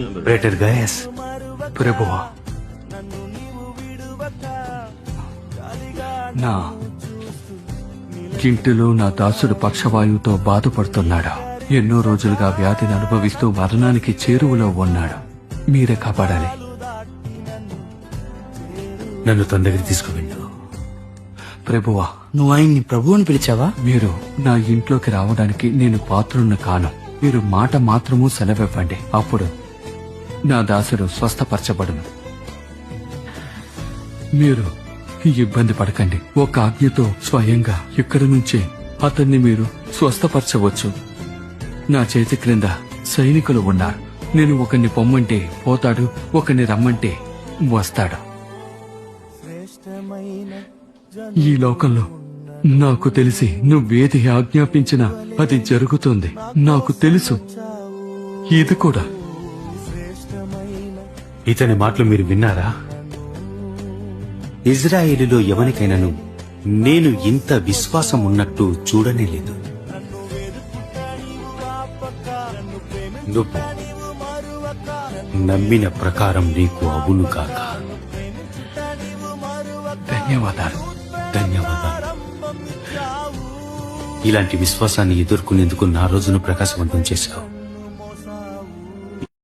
బ్రేటర్ Gaius. ప్రభువా, నా ఇంటిలో నా దాసుడు పక్షవాయువుతో బాధపడుతున్నాడు. ఎన్నో రోజులుగా వ్యాధిని అనుభవిస్తూ మరణానికి చేరువలో ఉన్నాడు. మీరే కాపాడాలి. నన్ను తన దగ్గర తీసుకువెళ్ళు. ప్రభువా, నువ్వు ఆయన్ని ప్రభు అని పిలిచావా? మీరు నా ఇంట్లోకి రావడానికి నేను పాత్రుణ్ణి కాను. మీరు మాట మాత్రము సెలవివ్వండి, అప్పుడు నా దాసుడు స్వస్థపరచబడును. మీరు ఇబ్బంది పడకండి. ఒక ఆజ్ఞతో స్వయంగా ఇక్కడి నుంచే అతన్ని మీరు స్వస్థపరచవచ్చు. నా చేతి క్రింద సైనికులు ఉన్నారు. నేను ఒకరిని పొమ్మంటే పోతాడు, ఒకరిని రమ్మంటే వస్తాడు. ఈ లోకంలో నాకు తెలిసి నువ్వేది ఆజ్ఞాపించినా అది జరుగుతుంది. నాకు తెలుసు ఇది కూడా. ఇతని మాటలు మీరు విన్నారా? ఇజ్రాయేలులో ఎవరికైనాను నేను ఇంత విశ్వాసం ఉన్నట్టు చూడనే లేదు. నువ్వు నమ్మిన ప్రకారం నీకు అవును కాక. ధన్యవాదాలు. ధన్యవాదాలు. ఇలాంటి విశ్వాసాన్ని ఎదుర్కొనేందుకు నా రోజును ప్రకాశవంతం చేశావు.